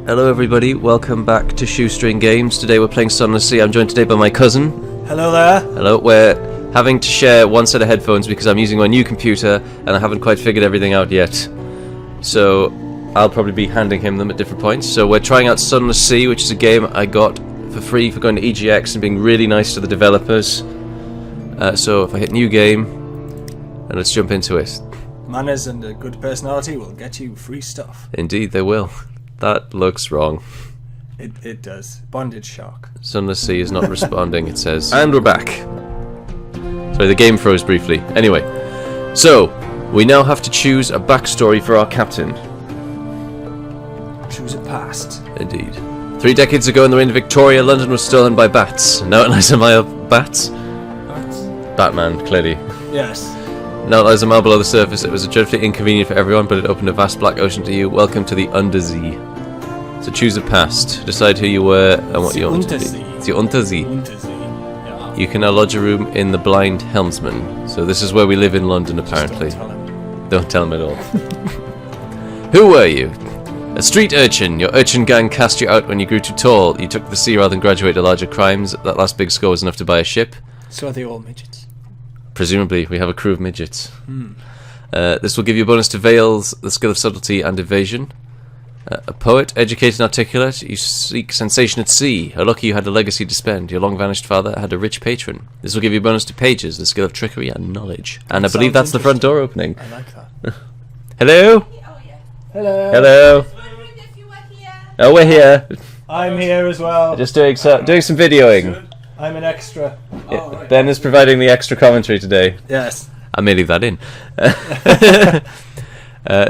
Hello everybody, welcome back to Shoestring Games. Today we're playing Sunless Sea. I'm joined today by my cousin. Hello there. Hello, we're having to share one set of headphones because I'm using my new computer and I haven't quite figured everything out yet. So I'll probably be handing him them at different points. So we're trying out Sunless Sea, which is a game I got for free for going to EGX and being really nice to the developers. So if I hit new game, and let's jump into it. Manners and a good personality will get you free stuff. Indeed, they will. That looks wrong. It does. Bondage shock. Sunless Sea is not responding, it says. And we're back. Sorry, the game froze briefly. Anyway, so we now have to choose a backstory for our captain. Choose a past. Indeed. 3 decades ago in the reign of Victoria, London was stolen by bats. Now it lies a mile... Bats? Bats? Batman, clearly. Yes. Now it lies a mile below the surface. It was dreadfully inconvenient for everyone, but it opened a vast black ocean to you. Welcome to the Undersea. So choose a past. Decide who you were and what you want to be. It's the Untersee. Yeah. You can now lodge a room in the Blind Helmsman. So this is where we live in London, apparently. Don't tell him at all. Who were you? A street urchin. Your urchin gang cast you out when you grew too tall. You took to the sea rather than graduate to larger crimes. That last big score was enough to buy a ship. So are they all midgets? Presumably, we have a crew of midgets. This will give you a bonus to Veils, the skill of subtlety and evasion. A poet, educated and articulate, you seek sensation at sea. How lucky you had a legacy to spend. Your long-vanished father had a rich patron. This will give you a bonus to Pages, the skill of trickery and knowledge. And I believe that's the front door opening. I like that. Hello? Oh, yeah. Hello. Hello? Oh, we're here. I'm here as well. Just doing some videoing. I'm an extra. Yeah, Ben is providing the extra commentary today. Yes. I may leave that in.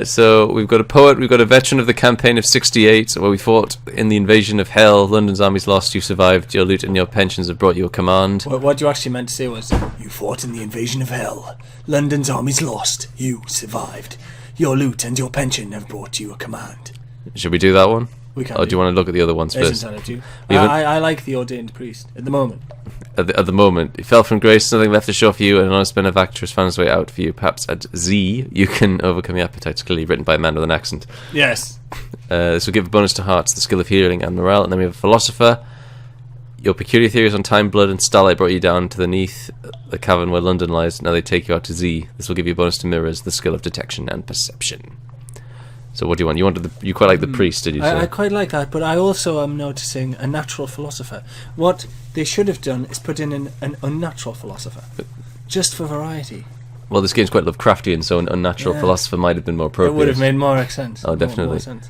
So we've got a poet, we've got a veteran of the campaign of 68, where we fought in the invasion of hell. London's armies lost, you survived. Your loot and your pensions have brought you a command. What you actually meant to say was, you fought in the invasion of hell. London's armies lost. You survived. Your loot and your pension have brought you a command. Should we do that one? We can. Or do you want to look at the other ones It's first? entirely up to you. I like the ordained priest at the moment. At the moment, he fell from grace, nothing left to show for you, and an honest benefactor found his way out for you. Perhaps at Z, you can overcome your appetites. Clearly written by a man with an accent. Yes. This will give a bonus to hearts, the skill of healing and morale. And then we have a philosopher. Your peculiar theories on time, blood, and starlight brought you down to beneath the cavern where London lies. Now they take you out to Z. This will give you a bonus to mirrors, the skill of detection and perception. So what do you want? You quite like the priest, did you say? I quite like that, but I also am noticing a natural philosopher. What they should have done is put in an unnatural philosopher, just for variety. Well, this game's quite Lovecraftian, so an unnatural philosopher might have been more appropriate. It would have made more sense. Oh, definitely. More sense.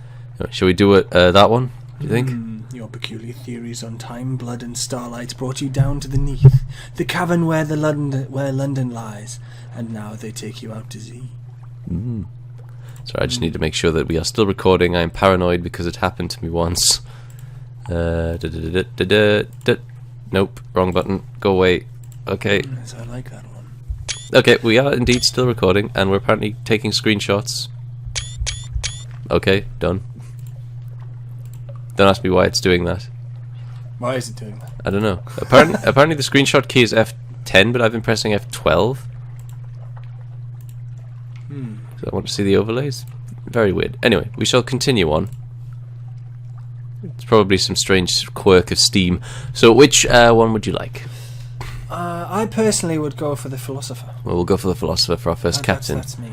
Shall we do it? That one? Do you think? Your peculiar theories on time, blood, and starlight brought you down to the neath, the cavern where London lies, and now they take you out to Z. Sorry, I just need to make sure that we are still recording. I am paranoid because it happened to me once. Nope, wrong button. Go away. Okay. Yes, I like that one. Okay, we are indeed still recording, and we're apparently taking screenshots. Okay, done. Don't ask me why it's doing that. Why is it doing that? I don't know. Apparently the screenshot key is F10, but I've been pressing F12. So I want to see the overlays. Very weird. Anyway, we shall continue on. It's probably some strange quirk of Steam. So which one would you like? I personally would go for the philosopher. Well, we'll go for the philosopher for our first captain. That's me.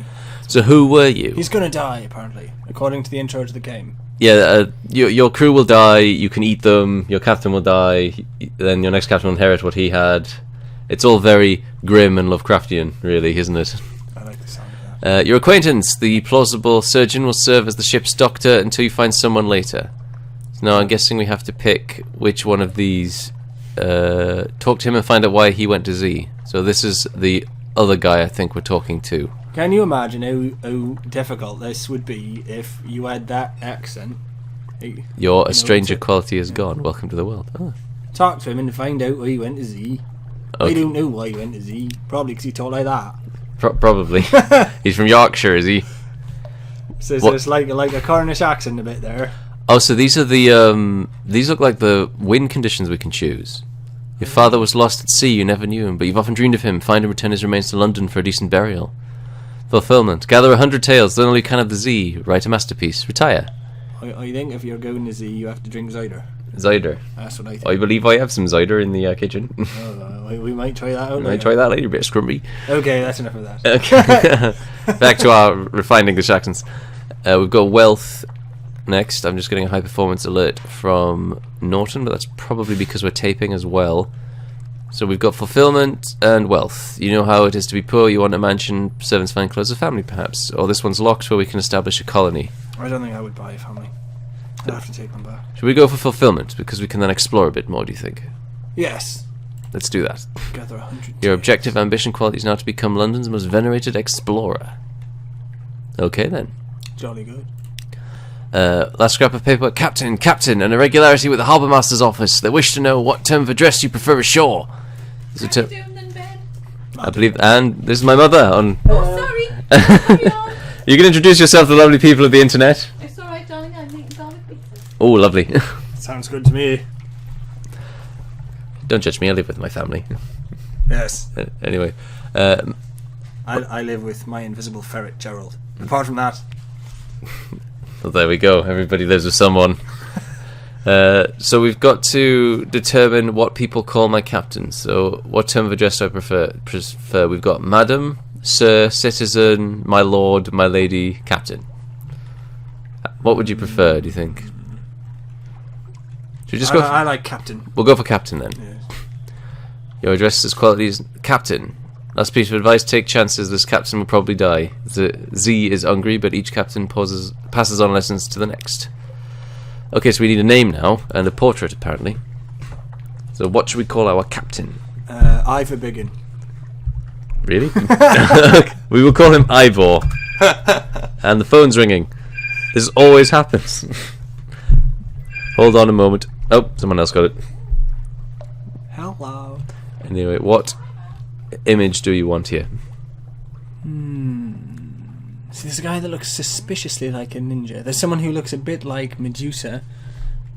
So who were you? He's going to die, apparently, according to the intro to the game. Yeah, your crew will die, you can eat them, your captain will die, then your next captain will inherit what he had. It's all very grim and Lovecraftian, really, isn't it? I like the sound of that. Your acquaintance, the plausible surgeon, will serve as the ship's doctor until you find someone later. So now I'm guessing we have to pick which one of these. Talk to him and find out why he went to Z. So this is the other guy I think we're talking to. Can you imagine how difficult this would be if you had that accent? Your a stranger quality is gone. Welcome to the world. Oh. Talk to him and find out why he went to Z. Okay. I don't know why he went to Z. Probably because he talked like that. Probably. He's from Yorkshire, is he? So it's like a Cornish accent a bit there. Oh, so these are the these look like the wind conditions we can choose. Your father was lost at sea, you never knew him, but you've often dreamed of him. Find and return his remains to London for a decent burial. Fulfillment. Gather 100 tales, then only can of the Z. Write a masterpiece. Retire. I think if you're going to sea, you have to drink cider. Cider. That's what I think. I believe I have some cider in the kitchen. We might try that out. I try that later, a bit scrumpy. Okay, that's enough of that. Okay. Back to our refined English accents. We've got wealth next. I'm just getting a high performance alert from Norton, but that's probably because we're taping as well. So we've got fulfillment and wealth. You know how it is to be poor. You want a mansion, servants, fine clothes, a family perhaps. Or this one's locked where we can establish a colony. I don't think I would buy a family. I'd have to take them back. Should we go for fulfillment? Because we can then explore a bit more, do you think? Yes. Let's do that. Gather 100 Your objective, ambition, quality is now to become London's most venerated explorer. Okay then. Jolly good. Last scrap of paper. Captain, an irregularity with the Harbour Master's office. They wish to know what term of address you prefer ashore. How you doing then, Ben? I believe, and this is my mother. Oh, sorry. Carry on. You can introduce yourself to the lovely people of the internet. It's alright, darling. I'm making garlic pizza. Oh, lovely. Sounds good to me. Don't judge me. I live with my family. Yes. Anyway, I live with my invisible ferret, Gerald. Apart from that, well, there we go. Everybody lives with someone. So we've got to determine what people call my captain. So what term of address do I prefer? We've got madam, sir, citizen, my lord, my lady, captain. What would you prefer, do you think? Should we just go I like captain. We'll go for captain then. Yes. Your address is qualities captain. Last piece of advice, take chances. This captain will probably die. The Z is hungry, but each captain passes on lessons to the next. Okay, so we need a name now, and a portrait, apparently. So what should we call our captain? Ivor Biggin. Really? We will call him Ivor. And the phone's ringing. This always happens. Hold on a moment. Oh, someone else got it. Hello. Anyway, what image do you want here? See, there's a guy that looks suspiciously like a ninja. There's someone who looks a bit like Medusa.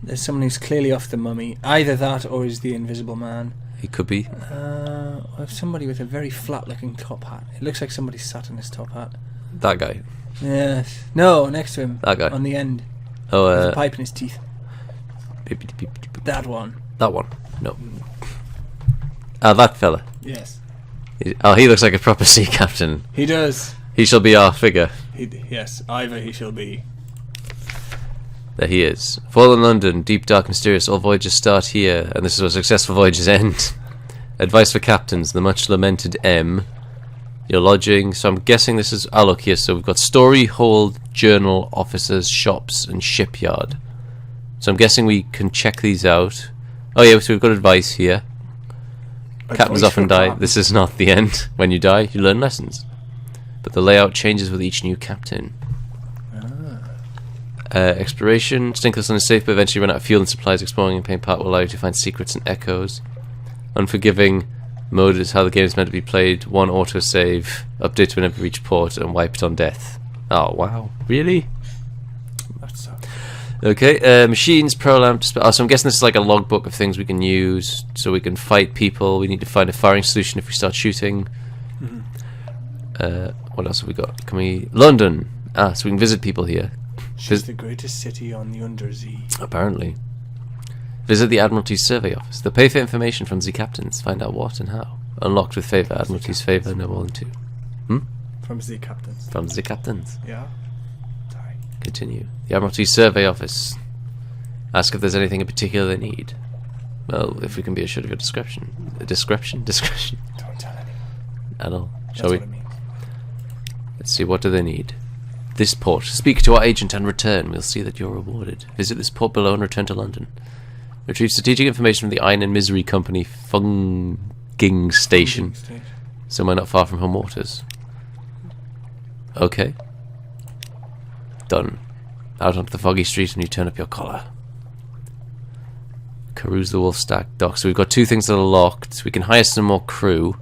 There's someone who's clearly off the Mummy. Either that or is the Invisible Man. He could be. I have somebody with a very flat-looking top hat. It looks like somebody sat in his top hat. That guy. Yes. No, next to him. That guy. On the end. Oh, With a pipe in his teeth. That one. That one. No. Ah, that fella. Yes. He looks like a proper sea captain. He does. He shall be our figure. Yes, Ivor he shall be. There he is. Fallen London, deep, dark, mysterious. All voyages start here, and this is where successful voyages end. Advice for captains: the much lamented M. Your lodging. So I'm guessing this is. Look here. So we've got story, hold, journal, officers, shops, and shipyard. So I'm guessing we can check these out. Oh yeah, so we've got advice here. Captains often die. This is not the end. When you die, you learn lessons. But the layout changes with each new captain. Exploration. Stinkless is safe, but eventually run out of fuel and supplies. Exploring and playing part will allow you to find secrets and echoes. Unforgiving mode is how the game is meant to be played. One auto-save. Update whenever you reach port and wiped on death. Oh, wow. Really? That's so. Okay, machines, pro lamp. So I'm guessing this is like a logbook of things we can use, so we can fight people. We need to find a firing solution if we start shooting. What else have we got? Can we London? So we can visit people here. She's the greatest city on the Undersea. Apparently. Visit the Admiralty's survey office. They'll pay for information from the captains. Find out what and how. Unlocked with favour. Admiralty's favour, no more than 2. From the captains. From the captains. Yeah. Sorry. Continue. The Admiralty survey office. Ask if there's anything in particular they need. Well, if we can be assured of your discretion. Discretion? Don't tell anyone. At all. That's Shall we? what it means. Let's see, what do they need? This port. Speak to our agent and return. We'll see that you're rewarded. Visit this port below and return to London. Retrieve strategic information from the Iron and Misery Company Funging Station. Somewhere not far from home waters. Okay. Done. Out onto the foggy street and you turn up your collar. Carouse the Wolf Stack dock. So we've got 2 things that are locked. We can hire some more crew.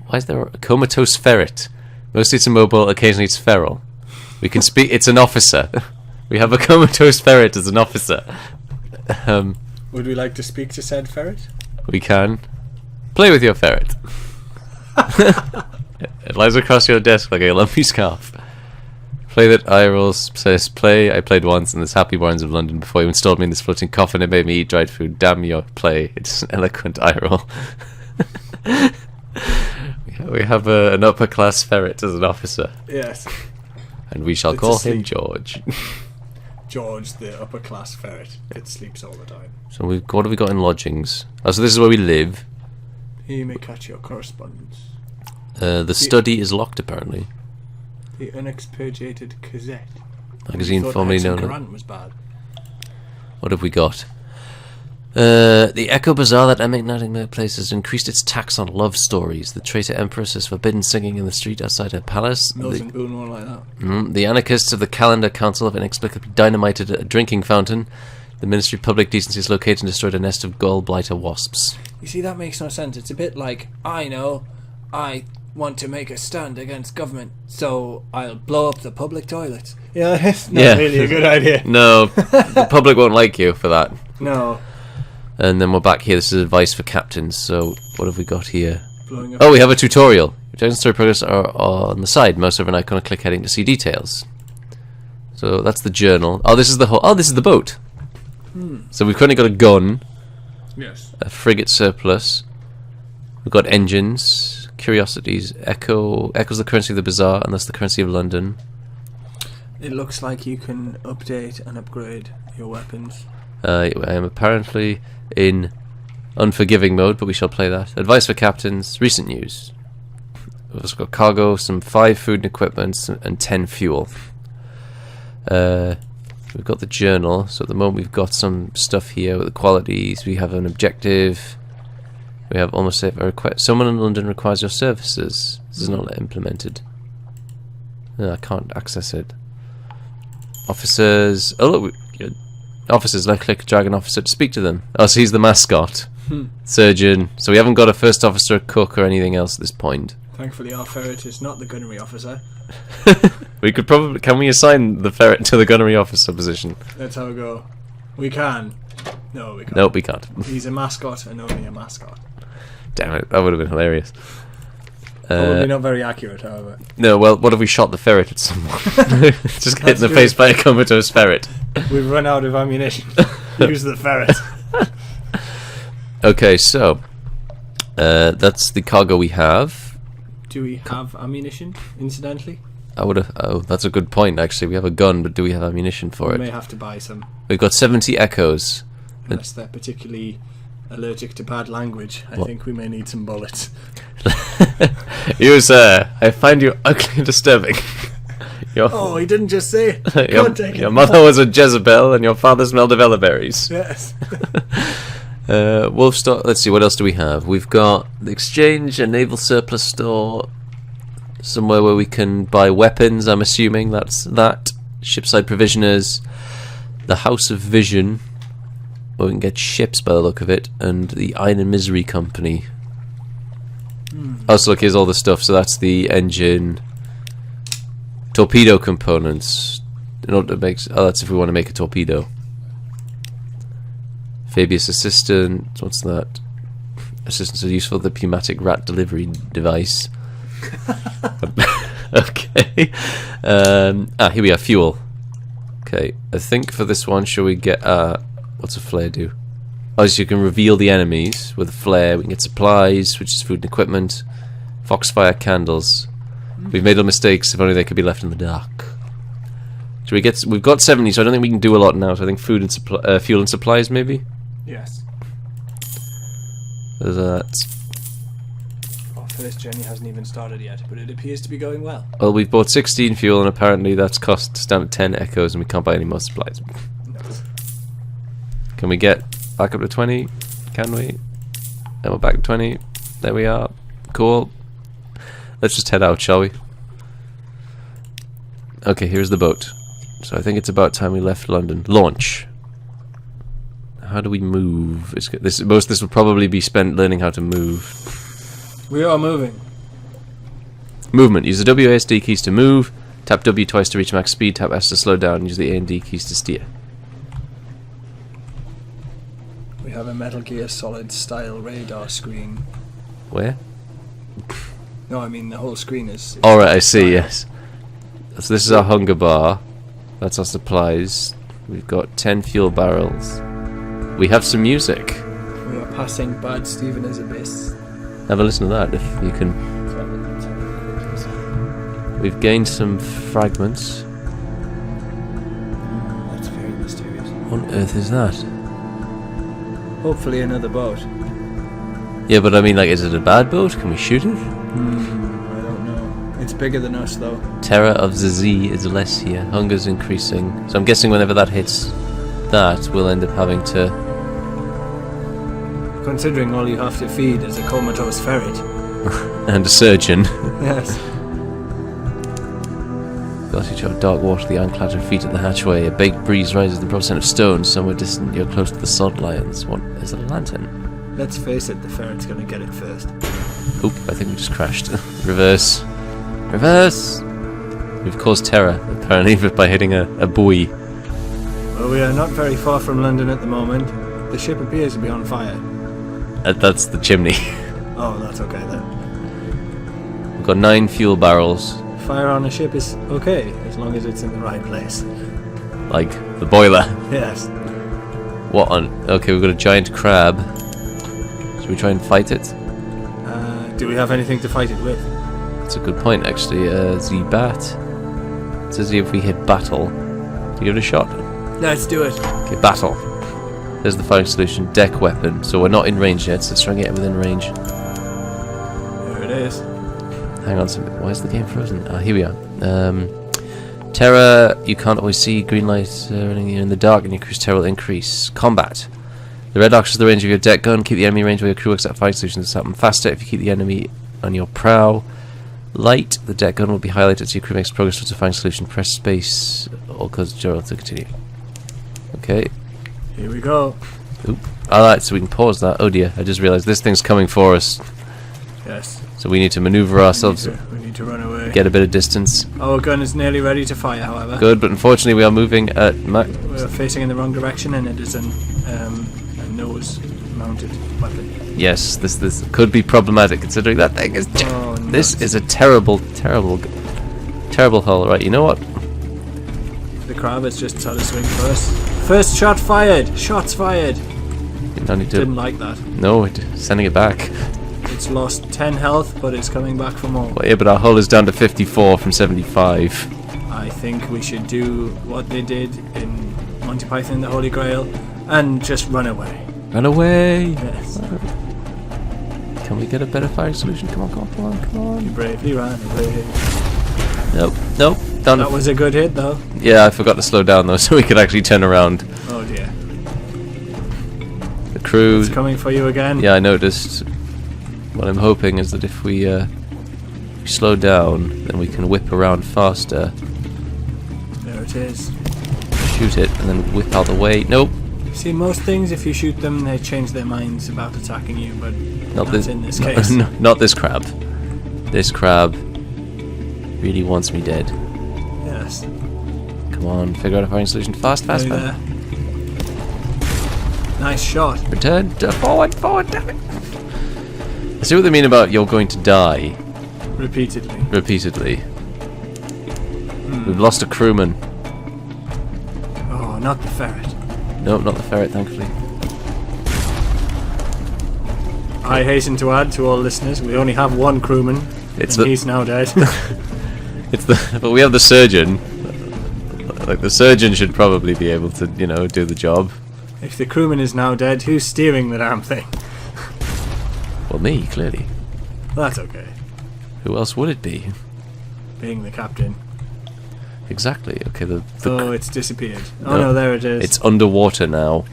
Why is there a comatose ferret? Mostly it's immobile, occasionally it's feral. We can speak. It's an officer. We have a comatose ferret as an officer. Would we like to speak to said ferret? We can. Play with your ferret. It lies across your desk like a lumpy scarf. Play that IRL says play. I played once in this Happy Barns of London before you installed me in this floating coffin. It made me eat dried food. Damn your play. It's an eloquent IRL. We have an upper class ferret as an officer. Yes. And we shall It's call asleep. him George. George, the upper class ferret. It sleeps all the time. So what have we got in lodgings? Oh, so this is where we live. Here you may catch your correspondence. The study is locked apparently. The unexpurgated Gazette. Magazine Thought formerly Hexham known as... Courant was bad. What have we got? The Echo Bazaar that emanating their place has increased its tax on love stories. The traitor empress has forbidden singing in the street outside her palace. Mills and Boone won't like that. The anarchists of the Calendar Council have inexplicably dynamited a drinking fountain. The Ministry of Public Decency has located and destroyed a nest of gall-blighter wasps. You see, that makes no sense. It's a bit like, I want to make a stand against government, so I'll blow up the public toilets. Yeah, it's not really a good idea. No, the public won't like you for that. No. And then we're back here. This is advice for captains. So what have we got here? Blowing up. Oh, we have a tutorial. Objectives and story progress are on the side. Mouse over an icon, click heading to see details. So that's the journal. Oh, this is the whole. Oh, this is the boat. So we've currently got a gun, Yes. a frigate surplus. We've got engines, curiosities. Echo's the currency of the bazaar, and that's the currency of London. It looks like you can update and upgrade your weapons. I am apparently in unforgiving mode, but we shall play that. Advice for captains. Recent news. We've also got cargo, some 5 food and equipment, and 10 fuel. We've got the journal. So at the moment we've got some stuff here with the qualities. We have an objective. We have almost a request. Someone in London requires your services. This is not implemented. I can't access it. Officers. Oh look. Officers, left click, drag an officer to speak to them. Oh, so he's the mascot. Surgeon. So we haven't got a first officer, a cook, or anything else at this point. Thankfully, our ferret is not the gunnery officer. We could probably... Can we assign the ferret to the gunnery officer position? That's how we go. We can. No, we can't. Nope, we can't. He's a mascot and only a mascot. Damn it, that would have been hilarious. Probably not very accurate, however. No, well, what if we shot the ferret at someone? Just get in the face by a comatose ferret. We've run out of ammunition. Use the ferret. Okay, so... that's the cargo we have. Do we have ammunition, incidentally? I would have... Oh, that's a good point, actually. We have a gun, but do we have ammunition for We it? may have to buy some, We've got 70 echoes. unless they're particularly allergic to bad language. I think we may need some bullets. You, sir, I find you ugly and disturbing. Oh, he didn't just say it. Your mother was a Jezebel and your father smelled of elderberries. Yes. Wolfstock, let's see, what else do we have? We've got the exchange, a naval surplus store, somewhere where we can buy weapons, I'm assuming that's that. Shipside provisioners, the House of Vision, where we can get ships by the look of it, and the Iron and Misery Company. Oh, so look, here's all the stuff. So that's the engine, torpedo components. In order to make, oh, that's if we want to make a torpedo. Fabius assistant. What's that? Assistants are useful. The pneumatic rat delivery device. Okay. Here we are. Fuel. Okay. I think for this one, shall we get what's a flare do? Oh, so you can reveal the enemies with a flare. We can get supplies, which is food and equipment. Foxfire candles. We've made no mistakes. If only they could be left in the dark. So we've got 70, so I don't think we can do a lot now. So I think food and fuel and supplies, maybe. Yes. There's that. Our first journey hasn't even started yet, but it appears to be going well. Well, we've bought 16 fuel, and apparently that's cost down to 10 echoes, and we can't buy any more supplies. Can we get back up to 20? Can we? And we're back to 20. There we are. Cool. Let's just head out, shall we? Okay, here's the boat. So I think it's about time we left London. Launch. How do we move? This will probably be spent learning how to move. We are moving. Movement. Use the WASD keys to move. Tap W twice to reach max speed. Tap S to slow down. Use the A and D keys to steer. We have a Metal Gear Solid style radar screen. Where? No, I mean the whole screen is... Alright, I see, yes. So this is our hunger bar. That's our supplies. We've got 10 fuel barrels. We have some music. We are passing Bad Stephen's Abyss. Have a listen to that if you can. We've gained some fragments. That's very mysterious. What on earth is that? Hopefully another boat. Yeah, but I mean, like, is it a bad boat? Can we shoot it? I don't know. It's bigger than us, though. Terror of the Sea is less here. Hunger's increasing. So I'm guessing whenever that hits that, we'll end up having to... Considering all you have to feed is a comatose ferret. and a surgeon. Yes. Got each other. Dark water, the iron-clad feet at the hatchway. A baked breeze rises the broad scent of stone. Somewhere distant, you're close to the sod lions. What is it? A lantern? Let's face it, the ferret's gonna get it first. Oop! I think we just crashed. Reverse. Reverse. We've caused terror apparently by hitting a buoy. Well, we are not very far from London at the moment. The ship appears to be on fire. That's the chimney. Oh, that's okay then. We've got 9 fuel barrels. Fire on a ship is okay, as long as it's in the right place. Like the boiler. Yes. What on? Okay, we've got a giant crab. Should we try and fight it? Do we have anything to fight it with? That's a good point, actually. The bat. It says if we hit battle, to give it a shot. Let's do it. Okay, battle. There's the firing solution. Deck weapon. So we're not in range yet, so let's try and get within range. There it is. Hang on a second. Why is the game frozen? Ah, here we are. Terror, you can't always see. Green light running in the dark, and your crew's terror will increase. Combat. The red arcs is the range of your deck gun. Keep the enemy range while your crew works out firing solutions. This happen faster if you keep the enemy on your prow. Light, the deck gun will be highlighted so your crew makes progress towards a firing solution. Press space or cause Gerald to continue. Okay. Here we go. Oop. Alright, so we can pause that. Oh dear, I just realised this thing's coming for us. Yes. So we need to manoeuvre ourselves. We need to run away. Get a bit of distance. Our gun is nearly ready to fire, however. Good, but unfortunately we are moving at We're facing in the wrong direction, and it is a nose-mounted weapon. Yes, this could be problematic considering that thing is... This is a terrible hull. Right, you know what? The crab has just tried to swing first. First shot fired! Shots fired! No need to... Didn't like that. No, sending it back. It's lost 10 health, but it's coming back for more. Well, yeah, but our hull is down to 54 from 75. I think we should do what they did in Monty Python and the Holy Grail and just run away. Run away! Yes. Can we get a better firing solution? Come on, come on, come on, come You on. bravely ran away. Nope, nope. Done. That was a good hit, though. Yeah, I forgot to slow down though, so we could actually turn around. Oh dear. The crew... It's coming for you again. Yeah, I noticed. What I'm hoping is that if we slow down, then we can whip around faster. There it is. Shoot it, and then whip out the way. Nope. See, most things, if you shoot them, they change their minds about attacking you, but not in this case. Not this crab. This crab really wants me dead. Yes. Come on, figure out a firing solution. Fast, fast, Nearly fast. there. Nice shot. Return to forward, damn it. I see what they mean about you're going to die. Repeatedly. We've lost a crewman. Oh, not the ferret. Nope, not the ferret, thankfully. I hasten to add to all listeners, we only have one crewman, he's now dead. But we have the surgeon. Like, the surgeon should probably be able to, do the job. If the crewman is now dead, who's steering the damn thing? Well, me, clearly. That's okay. Who else would it be? Being the captain. Exactly. Okay, Oh, it's disappeared. Oh no, there it is. It's underwater now.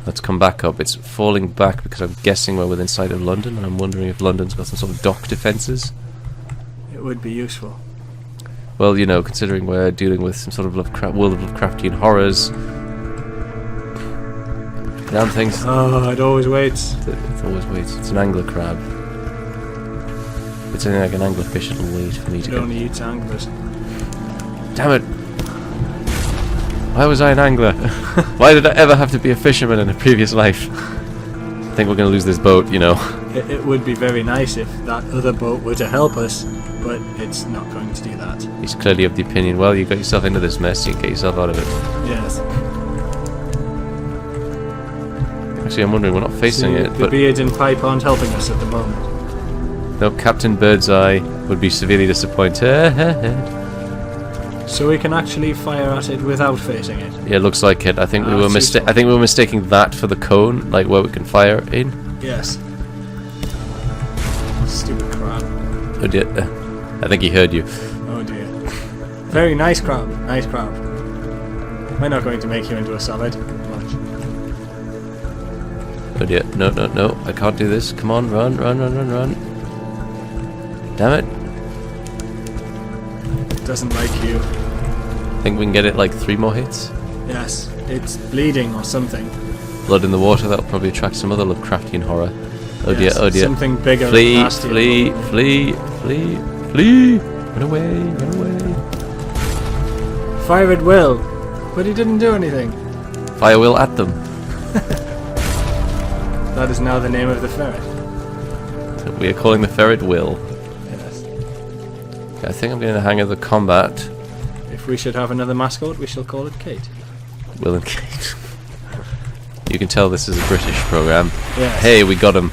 Let's come back up. It's falling back because I'm guessing we're within sight of London, and I'm wondering if London's got some sort of dock defences. It would be useful. Well, considering we're dealing with some sort of world of Lovecraftian horrors. Damn things. Oh, it always waits. It always waits. It's an angler crab. It's only like an anglerfish, it'll wait for me to It go. only eats anglers. Damn it! Why was I an angler? Why did I ever have to be a fisherman in a previous life? I think we're going to lose this boat, It would be very nice if that other boat were to help us, but it's not going to do that. He's clearly of the opinion, well, you got yourself into this mess, you can get yourself out of it. Yes. Actually, I'm wondering, we're not facing it, The but beard and pipe aren't helping us at the moment. no, Captain Birdseye would be severely disappointed. So we can actually fire at it without facing it. Yeah, it looks like it. I think we were That's useful. I think we were mistaking that for the cone, like where we can fire in. Yes. Stupid crab. Oh dear. I think he heard you. Oh dear. Very nice crab. Nice crab. We're not going to make you into a salad. Much. Oh dear. No, no, no. I can't do this. Come on, run, run, run, run, run. Damn it. It doesn't like you. Think we can get it like 3 more hits? Yes. It's bleeding or something. Blood in the water, that'll probably attract some other Lovecraftian horror. Oh dear, Yes, oh dear. Something bigger Flee, and nastier. flee, flee, flee, flee. Run away, run away. Fire at will. But he didn't do anything. Fire will at them. That is now the name of the ferret. We are calling the ferret Will. Yes. Okay, I think I'm getting the hang of the combat. If we should have another mascot, we shall call it Kate. Will and Kate. You can tell this is a British program. Yes. Hey, we got him.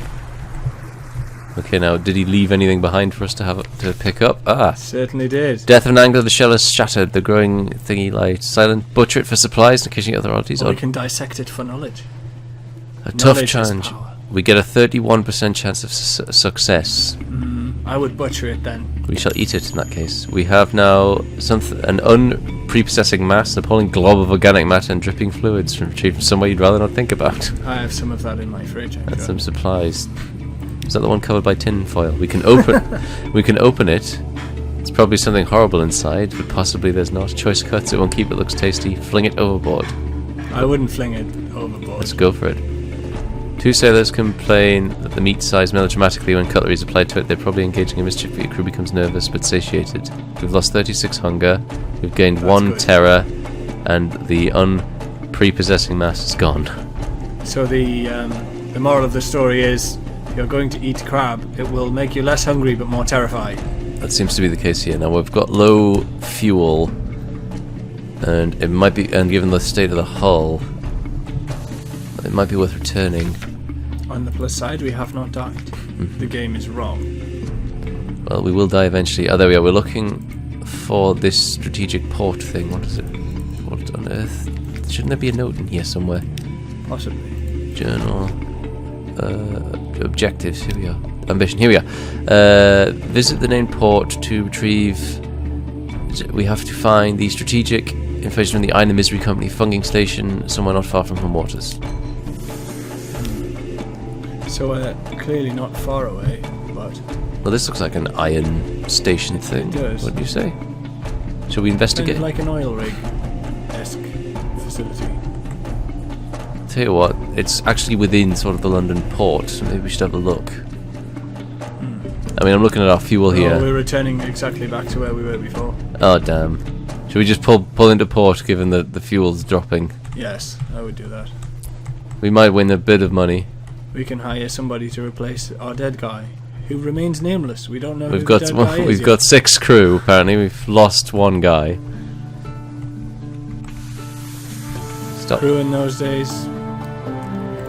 Okay, now, did he leave anything behind for us to have to pick up? Ah. Certainly did. Death of an angler, the shell is shattered. The growing thingy lies silent. Butcher it for supplies and occasionally other oddities. Or we can dissect it for knowledge. A tough Knowledge is challenge. power. We get a 31% chance of success. I would butcher it then. We shall eat it in that case. We have now an unprepossessing mass, an appalling glob of organic matter and dripping fluids from retrieved from somewhere you'd rather not think about. I have some of that in my fridge. I'm And sure. some supplies. Is that the one covered by tin foil? We can open we can open it. It's probably something horrible inside, but possibly there's not. Choice cuts, it won't keep, it looks tasty. Fling it overboard. I wouldn't fling it overboard. Let's go for it. 2 sailors complain that the meat size melodramatically when cutlery is applied to it. They're probably engaging in mischief, but your crew becomes nervous but satiated. We've lost 36 hunger, we've gained That's 1 good. terror, and the unprepossessing mass is gone. So the moral of the story is, if you're going to eat crab, it will make you less hungry but more terrified. That seems to be the case here. Now we've got low fuel, and it might be, and given the state of the hull, it might be worth returning. On the plus side, we have not died. The game is wrong. Well, we will die eventually. Oh, there we are. We're looking for this strategic port thing. What is it? What on earth? Shouldn't there be a note in here somewhere? Possibly. Journal. Objectives. Here we are. Ambition. Here we are. Visit the named port to retrieve. We have to find the strategic information from the Iron and Misery Company funging station somewhere not far from home waters. So clearly not far away, but Well, this looks like an iron station thing. It does. What do you say? Shall we kind investigate? of like an oil rig-esque facility. Tell you what, it's actually within sort of the London port, so maybe we should have a look. I mean, I'm looking at our fuel Oh, here. we're returning exactly back to where we were before. Oh, damn. Should we just pull into port, given that the fuel's dropping? Yes, I would do that. We We might win a bit of money. We can hire somebody to replace our dead guy, who remains nameless. We don't know We've who got the dead guy is we've yet. got 6 crew. Apparently, we've lost 1 guy. Stop. Crew in those days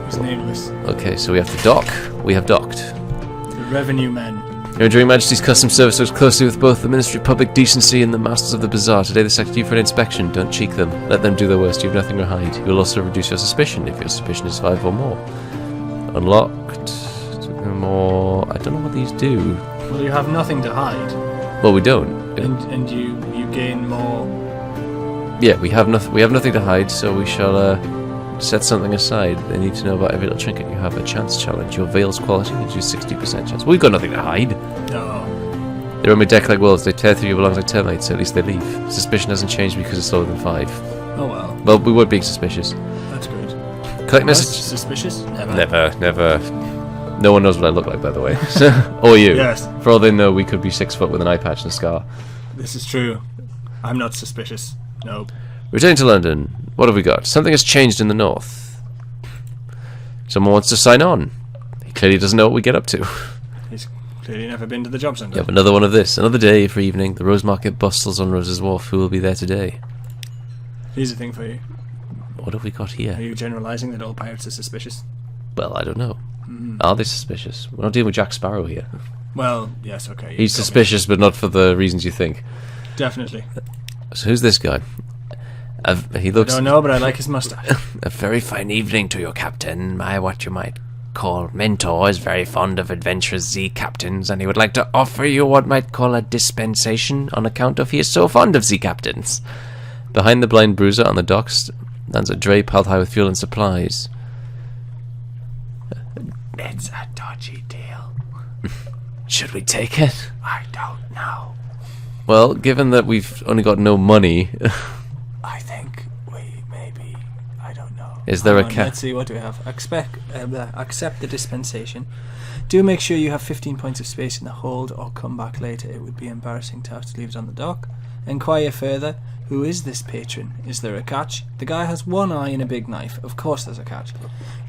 was nameless. Okay, so we have to dock. We have docked. The revenue men. Your Enduring Majesty's Customs Service works closely with both the Ministry of Public Decency and the Masters of the Bazaar. Today they select you for an inspection. Don't cheek them. Let them do their worst. You have nothing to hide. You will also reduce your suspicion if your suspicion is 5 or more. Unlocked. More. I don't know what these do. Well, you have nothing to hide, Well, we don't. and you gain more. Yeah, we have nothing. We have nothing to hide, so we shall set something aside. They need to know about every little trinket. You have a chance challenge. Your veil's quality gives you 60% chance. We've got nothing to hide. No. They're on my deck like wolves. They tear through your belongings like termites. So at least they leave. Suspicion hasn't changed because it's lower than 5. Oh well, Well, we were being suspicious. that's good. Collect Us message. suspicious? Never. No one knows what I look like, by the way. Or you. Yes, For all they know, we could be 6 foot with an eye patch and a scar. this is true. I'm not suspicious. No. Returning to London. What have we got? Something has changed in the north. Someone wants to sign on. He clearly doesn't know what we get up to. He's clearly never been to the job centre. Yep, another one of this. Another day for evening. The Rose Market bustles on Rose's Wharf. Who will be there today? Here's a thing for you. What have we got Are here? you generalising that all pirates are suspicious? Well, I don't know. Are they suspicious? We're not dealing with Jack Sparrow here. Well, yes, okay. He's suspicious, but not for the reasons you think. Definitely. So who's this guy? He looks... I don't know, but I like his moustache. A very fine evening to you, Captain. My what you might call mentor is very fond of adventurous sea captains, and he would like to offer you what might call a dispensation on account of he is so fond of sea captains. Behind the blind bruiser on the docks stands a dray piled high with fuel and supplies. It's a dodgy deal. Should we take it? I don't know. Well, given that we've only got no money, I think we maybe... I don't know. is there a Hold on, cap? Let's see, what do we have? Accept the dispensation. Do make sure you have 15 points of space in the hold or come back later. It would be embarrassing to have to leave it on the dock. Inquire further. Who is this patron? Is there a catch? The guy has one eye and a big knife. Of course there's a catch.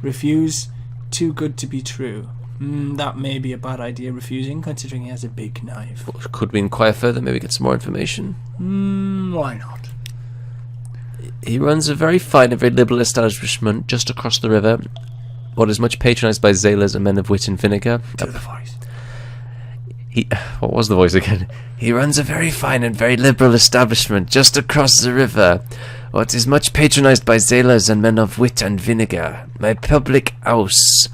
Refuse. Too good to be true. That may be a bad idea, refusing, considering he has a big knife. Could we inquire further, maybe get some more information? Why not? He runs a very fine and very liberal establishment just across the river, what is much patronised by sailors and men of wit and vinegar. Do the voice. What was the voice again? He runs a very fine and very liberal establishment just across the river, what is much patronised by sailors and men of wit and vinegar. My public house,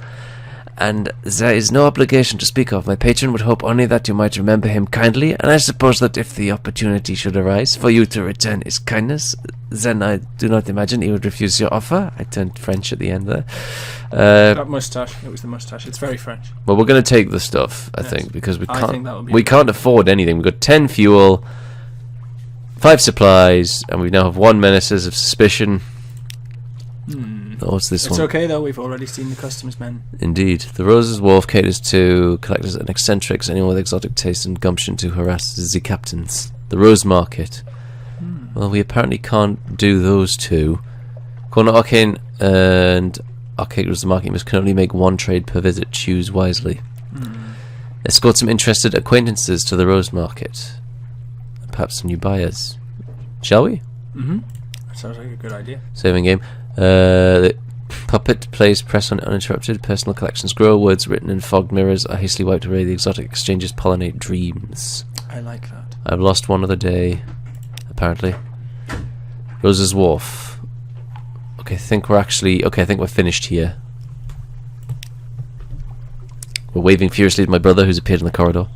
and there is no obligation to speak of. My patron would hope only that you might remember him kindly, and I suppose that if the opportunity should arise for you to return his kindness, then I do not imagine he would refuse your offer. I turned French at the end there. That moustache. It was the moustache. It's very French. Well, we're going to take the stuff, I Yes. think, because I think that would be we can't afford anything. We've got 10 fuel, 5 supplies, and we now have 1 menaces of suspicion. Oh, what's this It's one? okay though. We've already seen the customs men. Indeed. The Rose's Wharf caters to collectors and eccentrics, anyone with exotic taste and gumption to harass the captains. The Rose Market. Well, we apparently can't do those two. Corner Arcane and Arcade Rose Market must can only make 1 trade per visit. Choose wisely. Escort some interested acquaintances to the Rose Market. Perhaps some new buyers. Shall we? That sounds like a good idea. Saving game. The puppet plays press on uninterrupted. Personal collections grow. Words written in fogged mirrors are hastily wiped away. The exotic exchanges pollinate dreams. I like that. I've lost one other day, apparently. Rose's Wharf. Okay, I think we're actually... Okay, I think we're finished here. We're waving furiously at my brother who's appeared in the corridor.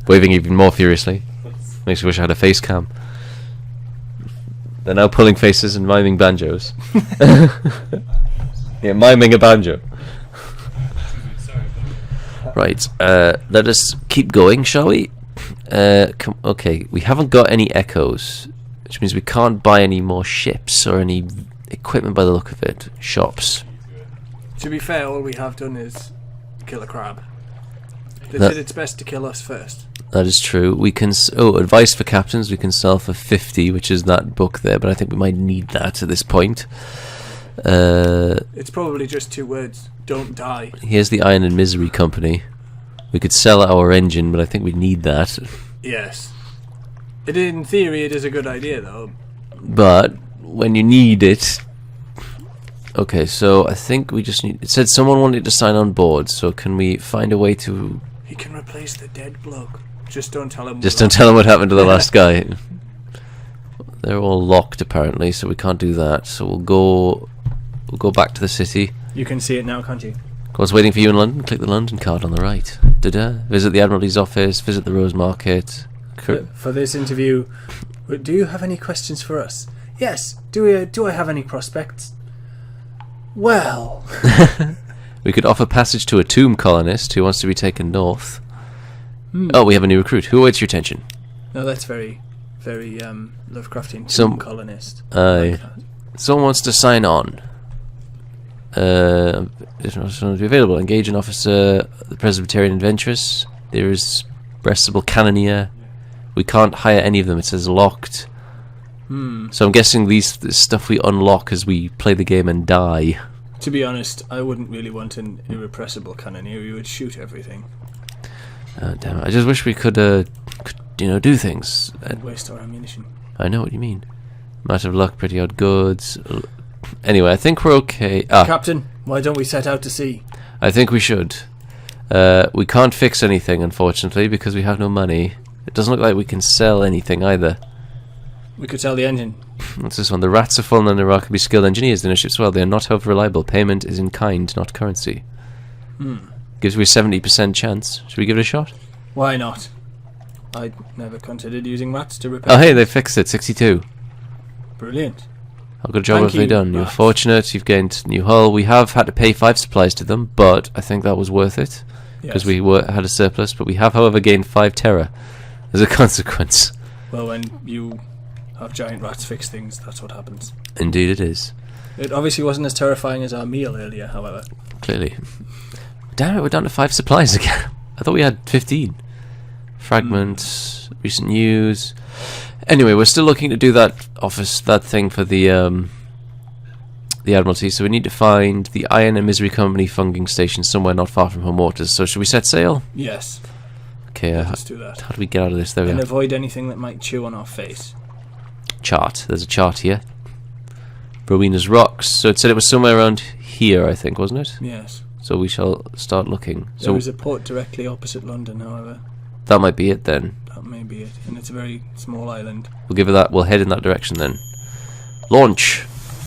Waving even more furiously. Makes me wish I had a face cam. They're now pulling faces and miming banjos. Yeah, miming a banjo. Right, let us keep going, shall we? Okay, we haven't got any echoes, which means we can't buy any more ships or any equipment by the look of it. Shops. To be fair, all we have done is kill a crab. They That- did its best to kill us first. That is true. We can... advice for captains, we can sell for 50, which is that book there, but I think we might need that at this point. It's probably just 2 words. Don't die. Here's the Iron and Misery Company. We could sell our engine, but I think we need that. Yes. In theory, it is a good idea, though. But when you need it... Okay, so I think we just need... It said someone wanted to sign on board, so can we find a way to... He can replace the dead bloke. Just don't tell him. Just don't tell them what happened to the last guy. They're all locked, apparently, so we can't do that. So we'll go back to the city. You can see it now, can't you? I was waiting for you in London. Click the London card on the right. Da-da. Visit the Admiralty's office. Visit the Rose Market. For this interview, do you have any questions for us? Yes. Do I have any prospects? Well, We could offer passage to a tomb colonist who wants to be taken north. Oh, we have a new recruit. Who awaits your attention? no, that's very, very Lovecraftian. Some- Tomb colonist. Aye. Like that. Someone wants to sign on. If not someone to be available, engage an officer, the Presbyterian Adventuress. There is Breastable Cannoneer. We can't hire any of them. It says locked. So I'm guessing this stuff we unlock as we play the game and die. To be honest, I wouldn't really want an irrepressible cannoneer. You would shoot everything. Oh, damn it. I just wish we could do things. And waste our ammunition. I know what you mean. Matter of luck, pretty odd goods. Anyway, I think we're okay. Captain, why don't we set out to sea? I think we should. We can't fix anything, unfortunately, because we have no money. It doesn't look like we can sell anything either. We could sell the engine. What's this one? The rats have fallen under rock can be skilled engineers in their ships. Well, they are not, however, reliable. Payment is in kind, not currency. Gives me a 70% chance. Should we give it a shot? Why not? I'd never considered using rats to repair. Oh, hey, they fixed it. 62. Brilliant. How good a job Thank have they you, done? You're rats. fortunate. You've gained new hull. We have had to pay 5 supplies to them, but I think that was worth it because Yes. we had a surplus. But we have, however, gained 5 terror as a consequence. Well, when you have giant rats fix things, that's what happens. Indeed, it is. It obviously wasn't as terrifying as our meal earlier, however. Clearly. Damn it, we're down to 5 supplies again. I thought we had 15. Fragments, recent news. Anyway, we're still looking to do that thing for the Admiralty, so we need to find the Iron and Misery Company funging station somewhere not far from home waters. So should we set sail? Yes. Okay, Let's do that. how do we get out of this? There we And are. avoid anything that might chew on our face. Chart. There's a chart here. Rowena's Rocks. So it said it was somewhere around here, I think, wasn't it? Yes. So we shall start looking. So There is a port directly opposite London, however. that might be it then. That may be it. And it's a very small island. We'll give it that. We'll head in that direction then. Launch.